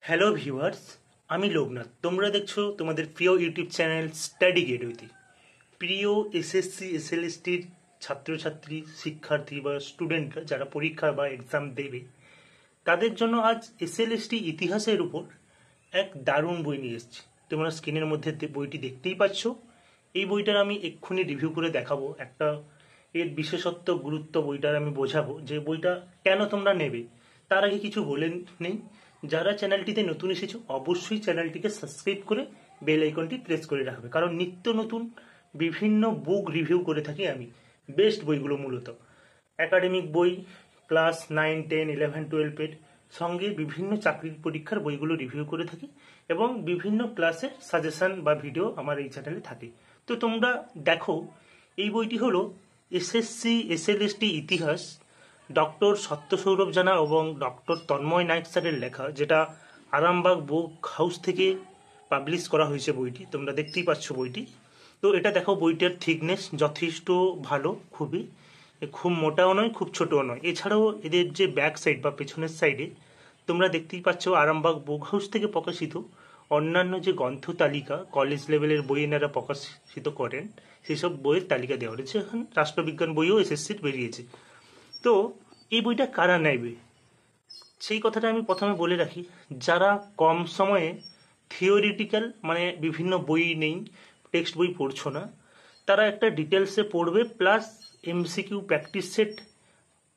Hello viewers, আমি লোকনাথ। তোমরা দেখছো তোমাদের প্রিয় ইউটিউব চ্যানেল স্টাডি গেটওয়েতে। প্রিয় এসএসসি এসএলএসটির ছাত্রছাত্রী, শিক্ষার্থী বা স্টুডেন্টরা যারা পরীক্ষা বা এক্সাম দেবে, তাদের জন্য আজ এসএলএসটি ইতিহাসের উপর এক দারুণ বই নিয়ে এসেছি। তোমরা স্ক্রিনের মধ্যে বইটি দেখতেই পাচ্ছ। এই বইটার আমি এক্ষুনি রিভিউ করে দেখাবো। এর বিশেষত্ব, গুরুত্ব বইটার আমি বোঝাবো যে বইটা কেন তোমরা নেবে। তার আগে কিছু বলে নেই, যারা চ্যানেলটিতে নতুন এসেছো অবশ্যই চ্যানেলটিকে সাবস্ক্রাইব করে বেল আইকনটি প্রেস করে রাখবে, কারণ নিত্য নতুন বিভিন্ন বুক রিভিউ করে থাকি আমি। বেস্ট বইগুলো মূলত একাডেমিক বই, ক্লাস 9, 10, 11, 12-এর সঙ্গে বিভিন্ন চাকরির পরীক্ষার বইগুলো রিভিউ করে থাকি এবং বিভিন্ন ক্লাসের সাজেশন বা ভিডিও আমার এই চ্যানেলে থাকে। তো তোমরা দেখো, এই বইটি হলো এসএসসি এসএলএসটি ইতিহাস, ডক্টর সত্য সৌরভ জানা এবং ডক্টর তন্ময় নায়ক স্যারের লেখা, যেটা আরামবাগ বুক হাউস থেকে পাবলিশ করা হয়েছে বইটি। তোমরা দেখতেই পাচ্ছ বইটি। তো এটা দেখো, বইটার থিকনেস যথেষ্ট ভালো, খুব মোটাও নয়, খুব ছোটও নয়। এছাড়াও এদের যে ব্যাক সাইড বা পেছনের সাইডে তোমরা দেখতেই পাচ্ছ আরামবাগ বুক হাউস থেকে প্রকাশিত অন্যান্য যে গ্রন্থ তালিকা, কলেজ লেভেলের বই এনারা প্রকাশিত করেন, সেসব বইয়ের তালিকা দেওয়া রয়েছে। এখন রাষ্ট্রবিজ্ঞান বইও এসএসসির বেরিয়েছে। তো এই বইটা কারা নেবে সেই কথাটা আমি প্রথমে বলে রাখি। যারা কম সময়ে থিওরিটিক্যাল মানে বিভিন্ন বই নেই, টেক্সট বই পড়ছো না, তারা একটা ডিটেলসে পড়বে plus MCQ practice set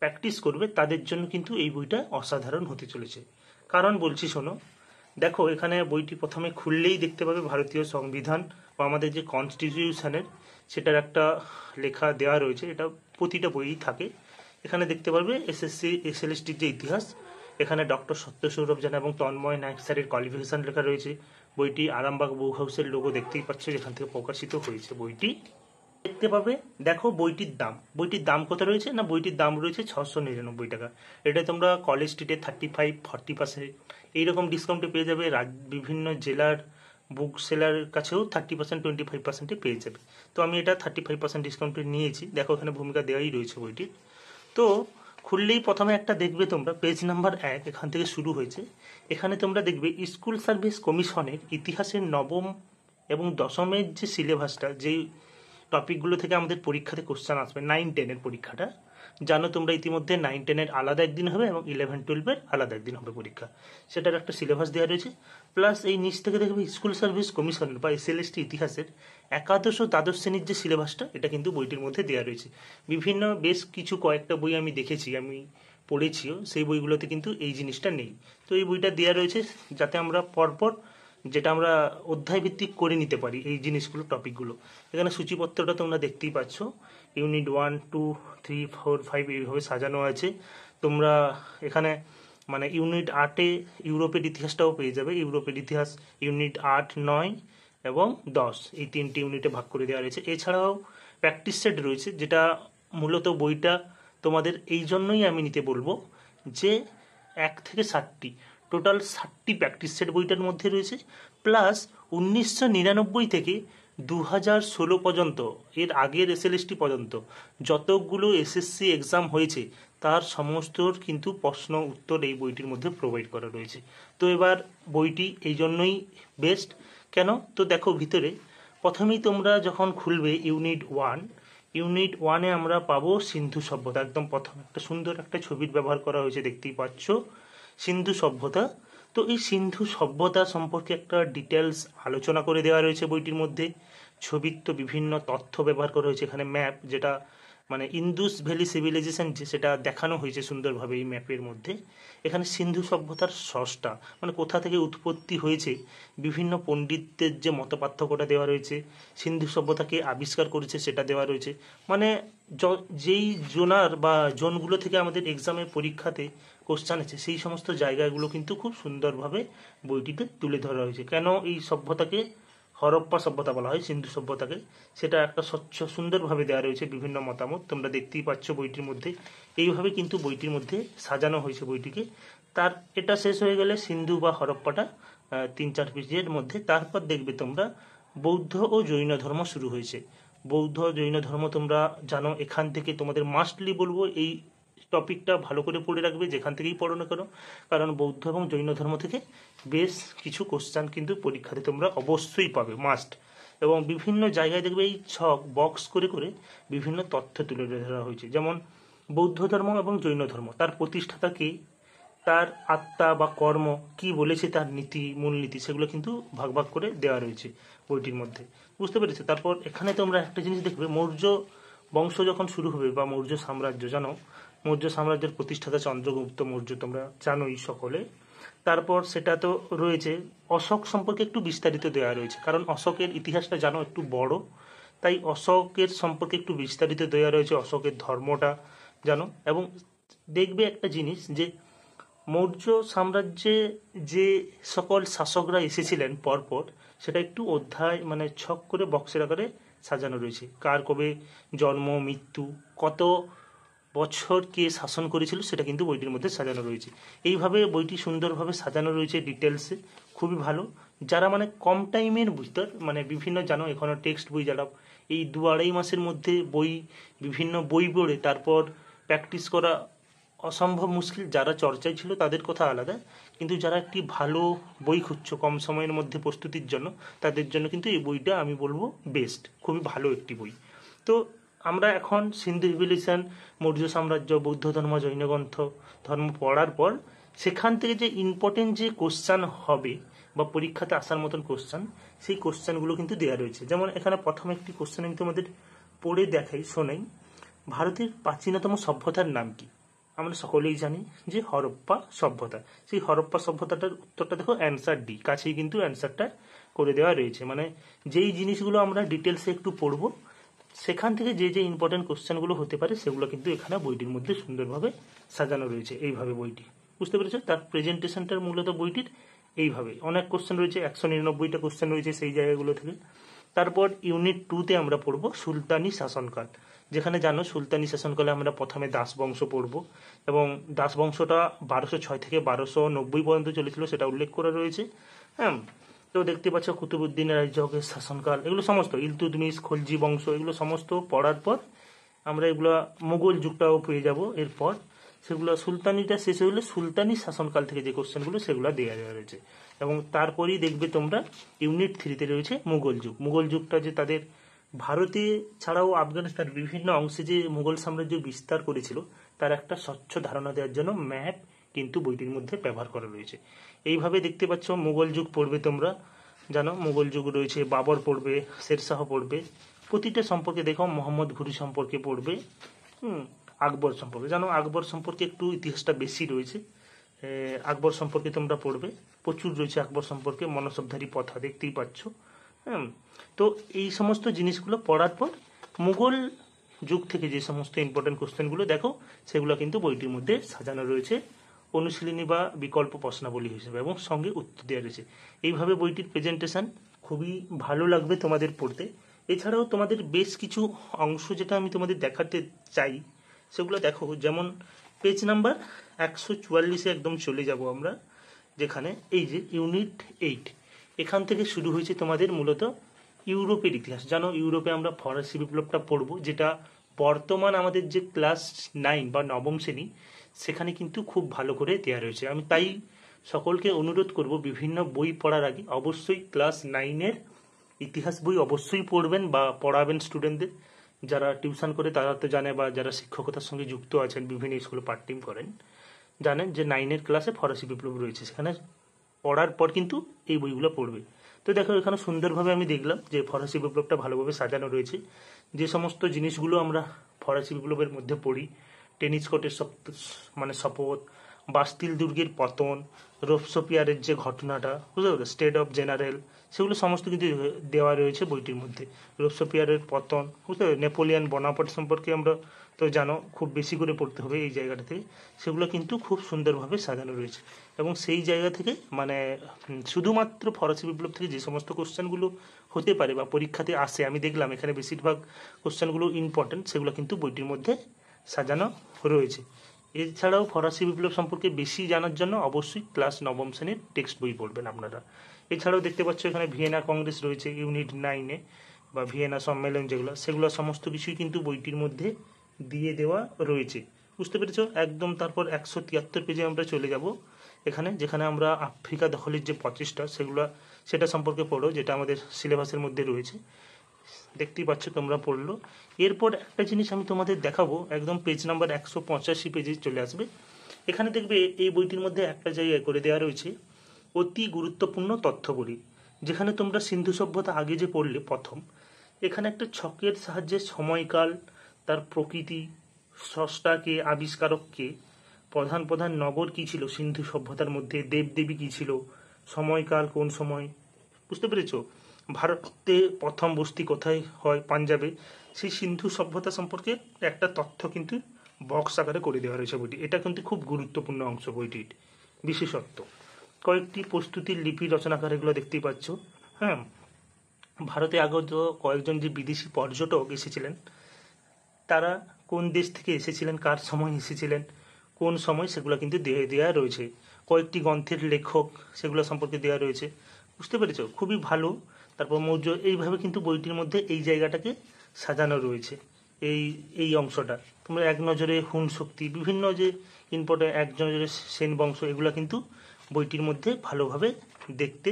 practice করবে, তাদের জন্য কিন্তু এই বইটা অসাধারণ হতে চলেছে। কারণ বলছি শোনো, দেখো এখানে বইটি প্রথমে খুললেই দেখতে পাবে ভারতীয় সংবিধান বা আমাদের যে কনস্টিটিউশনের সেটার একটা লেখা দেওয়া রয়েছে। এটা প্রতিটা বইই থাকে। এখানে দেখতে পারবে এসএসসি এসএলএসটির যে ইতিহাস, এখানে ডক্টর সত্য সৌরভ জানা এবং তন্ময় নায়ক স্যারের কোয়ালিফিকেশন লেখা রয়েছে। বইটি আরামবাগ বুক হাউসের লোগো দেখতেই পাচ্ছ, যেখান থেকে প্রকাশিত হয়েছে বইটি দেখতে পাবে। দেখো বইটির দাম কত রয়েছে না, বইটির দাম রয়েছে 699 টাকা। এটা তোমরা কলেজ স্ট্রিটে 35-40% এইরকম ডিসকাউন্টে পেয়ে যাবে। বিভিন্ন জেলার বুক সেলার কাছেও 30%, 25%-এ পেয়ে যাবে। তো আমি এটা 35% ডিসকাউন্টে নিয়েছি। দেখো এখানে ভূমিকা দেওয়াই রয়েছে বইটির। তো খুললেই প্রথমে একটা দেখবে তোমরা, পেজ নাম্বার 1 এখান থেকে শুরু হয়েছে। এখানে তোমরা দেখবে স্কুল সার্ভিস কমিশনের ইতিহাসের নবম এবং দশমের যে সিলেবাসটা, যেই টপিকগুলো থেকে আমাদের পরীক্ষাতে কোশ্চেন আসবে 9-10-এর পরীক্ষাটা, জানো তোমরা ইতিমধ্যে 9-10-এর আলাদা একদিন হবে এবং 11-12-এর আলাদা একদিন হবে পরীক্ষা। সেটার একটা সিলেবাস দেওয়া রয়েছে। প্লাস এই নিচ থেকে দেখবে স্কুল সার্ভিস কমিশনের বা এসএলএসটি ইতিহাসের একাদশ ও দ্বাদশ শ্রেণীর যে সিলেবাসটা, এটা কিন্তু বইটির মধ্যে দেওয়া রয়েছে। বিভিন্ন বেশ কিছু কয়েকটা বই আমি দেখেছি, আমি পড়েছিও, সেই বইগুলোতে কিন্তু এই জিনিসটা নেই। তো এই বইটা দেওয়া রয়েছে যাতে আমরা পরপর যেটা আমরা অধ্যায় ভিত্তিক করে নিতে পারি এই জিনিসগুলো, টপিকগুলো। এখানে সূচিপত্রটা তোমরা দেখতেই পাচ্ছ, ইউনিট 1, 2, 3, 4, 5 এইভাবে সাজানো আছে। তোমরা এখানে মানে ইউনিট 8-এ ইউরোপের ইতিহাসটাও পেয়ে যাবে। ইউরোপের ইতিহাস ইউনিট 8, 9 এবং 10 এই 3টে ইউনিটে ভাগ করে দেওয়া রয়েছে। এছাড়াও প্র্যাকটিস সেট রয়েছে, যেটা মূলত বইটা তোমাদের এই জন্যই আমি নিতে বলবো যে 1 থেকে 7টি, টোটাল 7টি প্র্যাকটিস সেট বইটার মধ্যে রয়েছে। প্লাস 1999 থেকে 2016 পর্যন্ত, এর আগের এসএলএসটি পর্যন্ত যতগুলো এসএসসি এক্সাম হয়েছে তার সমস্তর কিন্তু প্রশ্ন উত্তর এই বইটির মধ্যে প্রোভাইড করা রয়েছে। তো এবার বইটি এই জন্যই বেস্ট। কেন? তো দেখো ভিতরে প্রথমেই তোমরা যখন খুলবে ইউনিট 1-এ আমরা পাবো সিন্ধু সভ্যতা। একদম প্রথম একটা সুন্দর একটা ছবির ব্যবহার করা হয়েছে, দেখতেই পাচ্ছ, সিন্ধু সভ্যতা। তো এই সিন্ধু সভ্যতা সম্পর্কে একটা ডিটেলস আলোচনা করে দেওয়া রয়েছে বইটির মধ্যে। ছবির তো বিভিন্ন তথ্য ব্যবহার করা হয়েছে, এখানে ম্যাপ, যেটা মানে ইন্দুস ভ্যালি সিভিলাইজেশন যে সেটা দেখানো হয়েছে সুন্দরভাবে এই ম্যাপের মধ্যে। এখানে সিন্ধু সভ্যতার স্রষ্টা মানে কোথা থেকে উৎপত্তি হয়েছে, বিভিন্ন পণ্ডিতদের যে মত পার্থক্যটা দেওয়া রয়েছে, সিন্ধু সভ্যতাকে আবিষ্কার করেছে সেটা দেওয়া রয়েছে। মানে যেই জোনার বা জোনগুলো থেকে আমাদের এক্সামের পরীক্ষাতে কোশ্চান আছে, সেই সমস্ত জায়গাগুলো কিন্তু খুব সুন্দরভাবে বইটিতে তুলে ধরা হয়েছে। কেন এই সভ্যতাকে হরপ্পা সভ্যতা বলা হয়, সিন্ধু সভ্যতাকে, সেটা একটা স্বচ্ছ সুন্দরভাবে দেওয়া রয়েছে, বিভিন্ন মতামত তোমরা দেখতেই পাচ্ছ বইটির মধ্যে। এইভাবে কিন্তু বইটির মধ্যে সাজানো হয়েছে বইটিকে। তার এটা শেষ হয়ে গেলে সিন্ধু বা হরপ্পাটা 3-4 পেজের মধ্যে, তারপর দেখবে তোমরা বৌদ্ধ ও জৈন ধর্ম শুরু হয়েছে। বৌদ্ধ জৈন ধর্ম তোমরা জানো, এখান থেকে তোমাদের মাস্টলি বলবো এই টপিকটা ভালো করে পড়ে রাখবে যেখান থেকেই পড়ো না কেন, কারণ বৌদ্ধ এবং জৈন ধর্ম থেকে বেশ কিছু কোশ্চেন কিন্তু পরীক্ষাতে তোমরা অবশ্যই পাবে, মাস্ট। এবং বিভিন্ন জায়গায় দেখবে এই ছক বক্স করে করে বিভিন্ন তথ্য তুলে ধরা হয়েছে, যেমন বৌদ্ধ ধর্ম এবং জৈন ধর্ম, তার প্রতিষ্ঠাতা কে, তার আত্মা বা কর্ম কি বলেছে, তার নীতি মূলনীতি, সেগুলো কিন্তু ভাগ ভাগ করে দেওয়া রয়েছে বইটির মধ্যে, বুঝতে পেরেছো। তারপর এখানে তোমরা একটা জিনিস দেখবে, মৌর্য বংশ যখন শুরু হবে বা মৌর্য সাম্রাজ্য, জানো মৌর্য সাম্রাজ্যের প্রতিষ্ঠাতা চন্দ্রগুপ্ত মৌর্য, তোমরা জানোই সকলে। তারপর সেটা তো রয়েছে, অশোক সম্পর্কে একটু বিস্তারিত দেওয়া রয়েছে, কারণ অশোকের ইতিহাসটা জানো একটু বড়, তাই অশোকের সম্পর্কে একটু বিস্তারিত দেওয়া রয়েছে, অশোকের ধর্মটা জানো। এবং দেখবে একটা জিনিস যে মৌর্য সাম্রাজ্যে যে সকল শাসকরা এসেছিলেন পরপর, সেটা একটু অধ্যায় মানে ছক করে বক্সের আকারে সাজানো রয়েছে, কার কবে জন্ম মৃত্যু, কত বছর কে শাসন করেছিল, সেটা কিন্তু বইটির মধ্যে সাজানো রয়েছে। এইভাবে বইটি সুন্দরভাবে সাজানো রয়েছে ডিটেলসে, খুবই ভালো। যারা মানে কম টাইমের ভিতর মানে বিভিন্ন জানো এখনো টেক্সট বই, যারা এই 2-2.5 মাসের মধ্যে বই বিভিন্ন বই পড়ে তারপর প্র্যাকটিস করা অসম্ভব মুশকিল, যারা চর্চায় ছিল তাদের কথা আলাদা, কিন্তু যারা একটি ভালো বই খুঁজছো কম সময়ের মধ্যে প্রস্তুতির জন্য, তাদের জন্য কিন্তু এই বইটা আমি বলবো বেস্ট, খুবই ভালো একটি বই। তো আমরা এখন সিন্ধু সিভিলাইজেশন, মৌর্য সাম্রাজ্য, বৌদ্ধ ধর্ম, জৈন গ্রন্থ ধর্ম পড়ার পর সেখান থেকে যে ইম্পর্টেন্ট যে কোশ্চেন হবে বা পরীক্ষাতে আসার মতন কোশ্চেন, সেই কোশ্চেনগুলো কিন্তু দেওয়া রয়েছে। যেমন এখানে প্রথম একটি কোশ্চেন আমি তোমাদের পড়ে দেখাই, শোনাই। ভারতের প্রাচীনতম সভ্যতার নাম কি? আমরা সকলেই জানি যে হরপ্পা সভ্যতা। সেই হরপ্পা সভ্যতাটার উত্তরটা দেখো অ্যান্সার ডি, কাছেই কিন্তু অ্যান্সারটা করে দেওয়া রয়েছে। মানে যেই জিনিসগুলো আমরা ডিটেলসে একটু পড়বো, সেখান থেকে যে যে ইম্পর্টেন্ট কোশ্চেনগুলো হতে পারে সেগুলো কিন্তু এখানে বইটির মধ্যে সুন্দরভাবে সাজানো রয়েছে। এইভাবে বইটি, বুঝতে পেরেছো? তার প্রেজেন্টেশনটার মূলত বইটির এইভাবে অনেক কোশ্চেন রয়েছে, 199টা কোশ্চেন রয়েছে সেই জায়গাগুলো থেকে। তারপর ইউনিট 2-তে আমরা পড়বো সুলতানি শাসনকাল, যেখানে জানো সুলতানি শাসনকালে আমরা প্রথমে দাস বংশ পড়ব, এবং দাস বংশটা 1206 থেকে 1290 পর্যন্ত চলেছিল, সেটা উল্লেখ করা রয়েছে। হ্যাঁ, তো দেখতে পাচ্ছ কুতুবুদ্দিনের রাজ্যের শাসনকাল, এগুলো সমস্ত ইলতুৎমিশ, খলজি বংশ, এগুলো সমস্ত পড়ার পর আমরা এগুলো মুঘল যুগটাও পেয়ে যাব। এরপর সেগুলো সুলতানিটা শেষ হলে সুলতানি শাসনকাল থেকে যে কোশ্চেনগুলো সেগুলো দেওয়া রয়েছে। এবং তারপরেই দেখবে তোমরা ইউনিট 3-তে রয়েছে মুঘল যুগ। মুঘল যুগটা যে তাদের ভারতে ছাড়াও আফগানিস্তানের বিভিন্ন অংশে যে মুঘল সাম্রাজ্য বিস্তার করেছিল, তার একটা স্বচ্ছ ধারণা দেওয়ার জন্য ম্যাপ কিন্তু বইটির মধ্যে ব্যবহার করা রয়েছে। এইভাবে দেখতে পাচ্ছ মুঘল যুগ পড়বে তোমরা, জানো মুঘল যুগ রয়েছে, বাবর পড়বে, শেরশাহ পড়বে, প্রতিটা সম্পর্কে দেখো, মোহাম্মদ ঘুরি সম্পর্কে পড়বে, আকবর সম্পর্কে, জানো আকবর সম্পর্কে একটু ইতিহাসটা বেশি রয়েছে, আকবর সম্পর্কে তোমরা পড়বে, প্রচুর রয়েছে আকবর সম্পর্কে, মনসবধারী প্রথা দেখতেই পাচ্ছ। হ্যাঁ, তো এই সমস্ত জিনিসগুলো পড়ার পর মুঘল যুগ থেকে যে সমস্ত ইম্পর্টেন্ট কোশ্চেনগুলো দেখো, সেগুলো কিন্তু বইটির মধ্যে সাজানো রয়েছে অনুশীলনী বা বিকল্প প্রশ্নাবলী হিসেবে, এবং সঙ্গে উত্তর দেওয়া রয়েছে। এইভাবে বইটির প্রেজেন্টেশন খুবই ভালো লাগবে তোমাদের পড়তে। এছাড়াও তোমাদের বেশ কিছু অংশ যেটা আমি তোমাদের দেখাতে চাই সেগুলো দেখো, যেমন পেজ নাম্বার 144-এ একদম চলে যাব আমরা, যেখানে এই যে ইউনিট 8, এখান থেকে শুরু হয়েছে তোমাদের মূলত ইউরোপের ইতিহাস। জানো ইউরোপে আমরা ফরাসি বিপ্লবটা পড়বো, যেটা বর্তমান আমাদের যে ক্লাস 9 বা নবম শ্রেণী, সেখানে কিন্তু খুব ভালো করে দেওয়া রয়েছে। আমি তাই সকলকে অনুরোধ করব বিভিন্ন বই পড়ার আগে অবশ্যই ক্লাস 9-এর ইতিহাস বই অবশ্যই পড়বেন বা পড়াবেন স্টুডেন্টদের। যারা টিউশন করে তারা তো জানে, বা যারা শিক্ষকতার সঙ্গে যুক্ত আছেন বিভিন্ন স্কুলে পার্ট টাইম করেন, জানেন যে 9-এর ক্লাসে ফরাসি বিপ্লব রয়েছে, সেখানে পড়ার পর কিন্তু এই বইগুলো পড়বে। তো দেখো এখানে সুন্দরভাবে আমি দেখলাম যে ফরাসি বিপ্লবটা ভালোভাবে সাজানো রয়েছে। যে সমস্ত জিনিসগুলো আমরা ফরাসি বিপ্লবের মধ্যে পড়ি, টেনিস কোর্টের মানে শপথ, বাস্তিল দুর্গের পতন, রোবসপিয়ারের যে ঘটনাটা, বুঝতে পারো, স্টেট অফ জেনারেল, সেগুলো সমস্ত কিন্তু দেওয়া রয়েছে বইটির মধ্যে। রোবসপিয়ারের পতন, বুঝতে পারো, নেপোলিয়ান বোনাপার্ট সম্পর্কে আমরা তো জানো খুব বেশি করে পড়তে হবে এই জায়গাটা থেকে, সেগুলো কিন্তু খুব সুন্দরভাবে সাজানো রয়েছে। এবং সেই জায়গা থেকে মানে শুধুমাত্র ফরাসি বিপ্লব থেকে যে সমস্ত কোশ্চেনগুলো হতে পারে বা পরীক্ষাতে আসে, আমি দেখলাম এখানে বেশিরভাগ কোশ্চেনগুলো ইম্পর্টেন্ট, সেগুলো কিন্তু বইটির মধ্যে সাজানো রয়েছে। এছাড়াও ফরাসি বিপ্লব সম্পর্কে বেশি জানার জন্য অবশ্যই ক্লাস 9ম শ্রেণীর টেক্সট বই পড়বেন আপনারা। এছাড়াও দেখতে পাচ্ছ এখানে ভিয়েনা কংগ্রেস রয়েছে ইউনিট 9-এ, বা ভিয়েনা সম্মেলন যেগুলো, সেগুলো সমস্ত কিছুই কিন্তু বইটির মধ্যে দিয়ে দেওয়া রয়েছে, বুঝতে পেরেছো? একদম তারপর 173 পেজে আমরা চলে যাব, যেখানে আমরা আফ্রিকা দখলের যে প্রচেষ্টা সেটা সম্পর্কে পড়ো, যেটা আমাদের সিলেবাসের মধ্যে রয়েছে। দেখতেই পাচ্ছ তোমরা পড়লো। এরপর একটা জিনিস আমি তোমাদের দেখাবো, একদম পেজ নাম্বার 185 পেজে চলে আসবে। এখানে দেখবে এই বইটির মধ্যে একটা জায়গায় করে দেওয়া রয়েছে অতি গুরুত্বপূর্ণ তথ্যবলী, যেখানে তোমরা সিন্ধু সভ্যতা আগে যে পড়লে প্রথম, এখানে একটা ছকের সাহায্যে সময়কাল, তার প্রকৃতি, স্রষ্টা কে, আবিষ্কারক কে, প্রধান প্রধান নগর কি ছিল সিন্ধু সভ্যতার মধ্যে, দেবদেবী কি ছিল, সময়কাল কোন সময়, বুঝতে পেরেছো? ভারতে প্রথম বস্তি কোথায় হয়, পাঞ্জাবে। সেই সিন্ধু সভ্যতা সম্পর্কে একটা তথ্য কিন্তু বক্স আকারে করে দেওয়া রয়েছে বইটি। এটা কিন্তু খুব গুরুত্বপূর্ণ অংশ বইটির বিশেষত্ব। কয়েকটি প্রস্তুতির লিপি রচনাকার, এগুলো দেখতেই পাচ্ছ। হ্যাঁ, ভারতে আগত কয়েকজন যে বিদেশি পর্যটক এসেছিলেন, তারা কোন দেশ থেকে এসেছিলেন, কার সময় এসেছিলেন, কোন সময়, সেগুলো কিন্তু দেওয়া রয়েছে। কয়েকটি গ্রন্থের লেখক, সেগুলো সম্পর্কে দেওয়া রয়েছে। বুঝতে পেরেছো? খুবই ভালো। তারপর মৌর্য, এইভাবে কিন্তু বইটির মধ্যে এই জায়গাটাকে সাজানো রয়েছে। এই অংশটা তোমরা এক নজরে হুন শক্তি, বিভিন্ন যে ইম্পর্টেন্ট, এক নজরে সেন বংশ, এগুলো কিন্তু বইটির মধ্যে ভালোভাবে দেখতে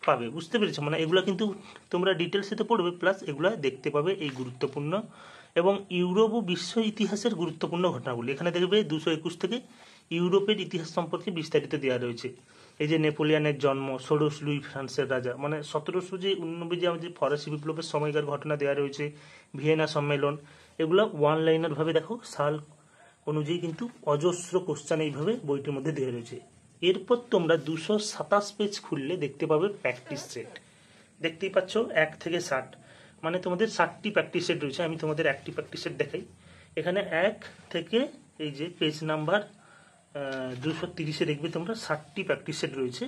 পাবে। বুঝতে পেরেছো? মানে এগুলো কিন্তু তোমরা ডিটেলসে তো পড়বে, প্লাস এগুলো দেখতে পাবে এই গুরুত্বপূর্ণ এবং ইউরোপ ও বিশ্ব ইতিহাসের গুরুত্বপূর্ণ ঘটনাগুলি। এখানে দেখবে 221 থেকে ইউরোপের ইতিহাস সম্পর্কে বিস্তারিত দেওয়া রয়েছে। এই যে নেপোলিয়ানের জন্ম, ষোড়শ লুই ফ্রান্সের রাজা, মানে 1789 যে আমাদের ফরাসি বিপ্লবের সময়কার ঘটনা দেওয়া রয়েছে, ভিয়েনা সম্মেলন, এগুলো ওয়ান লাইনার ভাবে দেখো, সাল অনুযায়ী কিন্তু অজস্র কোশ্চান এইভাবে বইটির মধ্যে দেওয়া রয়েছে। এরপর তোমরা 227 পেজ খুললে দেখতে পাবে প্র্যাকটিস সেট। দেখতেই পাচ্ছ 1 থেকে 60, মানে তোমাদের 60টি প্র্যাকটিস সেট রয়েছে। আমি তোমাদের একটি প্র্যাকটিস সেট দেখাই। এখানে 1 থেকে এই যে পেজ নাম্বার 230-এ দেখবে তোমরা 60টি প্র্যাকটিস সেট রয়েছে,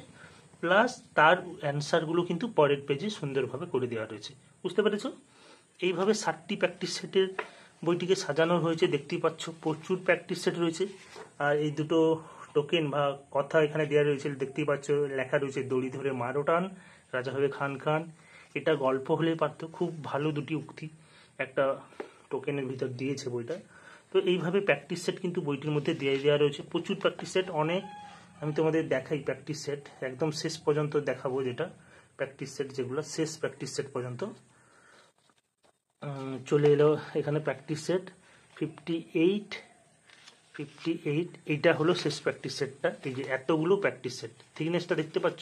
প্লাস তার অ্যান্সারগুলো কিন্তু পরের পেজে সুন্দরভাবে করে দেওয়া রয়েছে। বুঝতে পেরেছো? এইভাবে 60টি প্র্যাকটিস সেটের বইটিকে সাজানো হয়েছে। দেখতেই পাচ্ছ প্রচুর প্র্যাকটিস সেট রয়েছে। আর এই দুটো টোকেন বা কথা এখানে দেওয়া রয়েছে, দেখতেই পাচ্ছ লেখা রয়েছে, দড়ি ধরে মারো টান, রাজা হবে খান খান। এটা গল্প হলে পারত। খুব ভালো দুটি উক্তি একটা টোকেনের ভিতর দিয়েছে বইটা। তো এইভাবে প্র্যাকটিস সেট কিন্তু বইটির মধ্যে দিয়ে দেওয়া রয়েছে, প্রচুর প্র্যাকটিস সেট, অনেক। আমি তোমাদের দেখাই প্র্যাকটিস সেট, একদম শেষ পর্যন্ত দেখাবো, যেটা প্র্যাকটিস সেট যেগুলো শেষ প্র্যাকটিস সেট পর্যন্ত চলে এলো। এখানে প্র্যাকটিস সেট 58, এইটা হলো শেষ প্র্যাকটিস সেটটা। এই যে এতগুলো প্র্যাকটিস সেট, থিকনেসটা দেখতে পাচ্ছ।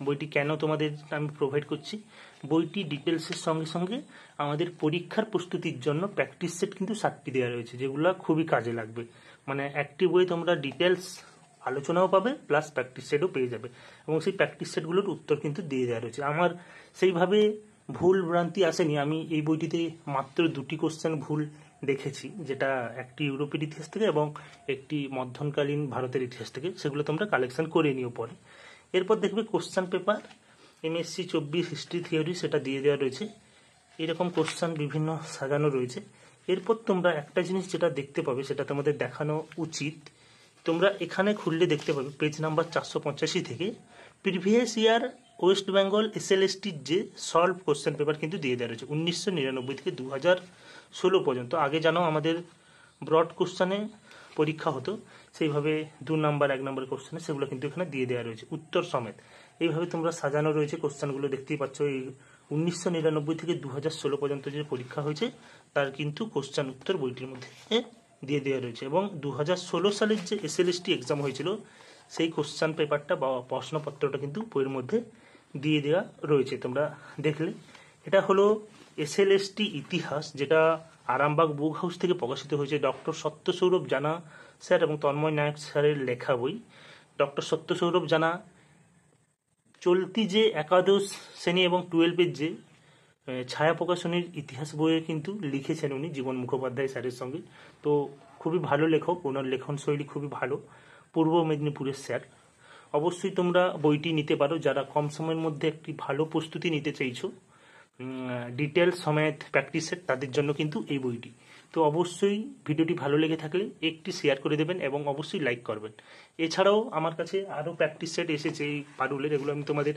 বইটি কেন তোমাদের আমি প্রোভাইড করছি, বইটি ডিটেলসের সঙ্গে সঙ্গে আমাদের পরীক্ষার প্রস্তুতির জন্য প্র্যাকটিস সেট কিন্তু 60টি দেওয়া রয়েছে, যেগুলো খুবই কাজে লাগবে। মানে একটি বই তোমরা ডিটেলস আলোচনাও পাবে, প্লাস প্র্যাকটিস সেটও পেয়ে যাবে, এবং সেই প্র্যাকটিস সেটগুলোর উত্তর কিন্তু দিয়ে দেওয়া রয়েছে। আমার সেইভাবে ভুল ভ্রান্তি আসেনি। আমি এই বইটিতে মাত্র 2টি কোশ্চেন ভুল দেখেছি, যেটা একটি ইউরোপের ইতিহাস থেকে এবং একটি মধ্যকালীন ভারতের ইতিহাস থেকে, সেগুলো তোমরা কালেকশন করে নিও পরে। এরপর দেখবে question paper MSc 24 history theory, সেটা দিয়ে দেওয়া রয়েছে। এরকম কোশ্চেন বিভিন্ন সাজানো রয়েছে। এরপর তোমরা একটা জিনিস যেটা দেখতে পাবে, সেটা তোমাদের দেখানো উচিত। তোমরা এখানে খুললে দেখতে পাবে পেজ নাম্বার 485 থেকে প্রিভিয়াস ইয়ার ওয়েস্ট বেঙ্গল SLSTর যে সলভ কোশ্চেন পেপার কিন্তু দিয়ে দেওয়া রয়েছে 1999 থেকে 2016 পর্যন্ত। আগে জানো আমাদের ব্রড কোশ্চেনে পরীক্ষা হতো, সেইভাবে 2 নাম্বার 1 নম্বর কোশ্চেনে, সেগুলো কিন্তু এখানে দিয়ে দেওয়া রয়েছে উত্তর সমেত। এইভাবে তোমরা সাজানো রয়েছে কোশ্চেনগুলো, দেখতেই পাচ্ছ। এই 1999 থেকে 2016 পর্যন্ত যে পরীক্ষা হয়েছে তার কিন্তু কোশ্চেন উত্তর বইটির মধ্যে দিয়ে দেওয়া রয়েছে। এবং 2016 সালের যে SLST এক্সাম হয়েছিল, সেই কোশ্চেন পেপারটা বা প্রশ্নপত্রটা কিন্তু বইয়ের মধ্যে দিয়ে দেওয়া রয়েছে, তোমরা দেখলে। এটা হলো SLST ইতিহাস, যেটা আরামবাগ বুক হাউস থেকে প্রকাশিত হয়েছে। ডক্টর সত্য সৌরভ জানা স্যার এবং তন্ময় নায়ক স্যারের লেখা বই। ডক্টর সত্য সৌরভ জানা চলতি যে একাদশ শ্রেণী এবং 12-এর যে ছায়া প্রকাশনীর ইতিহাস বইয়ে কিন্তু লিখেছেন উনি জীবন মুখোপাধ্যায় স্যারের সঙ্গে। তো খুবই ভালো লেখক, ওনার লেখন শৈলী খুবই ভালো। পূর্ব মেদিনীপুরের স্যার। অবশ্যই তোমরা বইটি নিতে পারো যারা কম সময়ের মধ্যে একটি ভালো প্রস্তুতি নিতে চাইছো, ডিটেলস সমেত প্র্যাকটিস সেট, তাদের জন্য কিন্তু এই বইটি। তো অবশ্যই ভিডিওটি ভালো লেগে থাকলে একটি শেয়ার করে দেবেন এবং অবশ্যই লাইক করবেন। এছাড়াও আমার কাছে আরও প্র্যাকটিস সেট এসেছে এই পারুলের, এগুলো আমি তোমাদের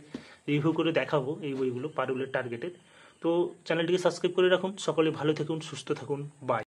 রিভিউ করে দেখাবো, এই বইগুলো পারুলের টার্গেটের। তো চ্যানেলটিকে সাবস্ক্রাইব করে রাখুন। সকলে ভালো থাকুন, সুস্থ থাকুন, বাই।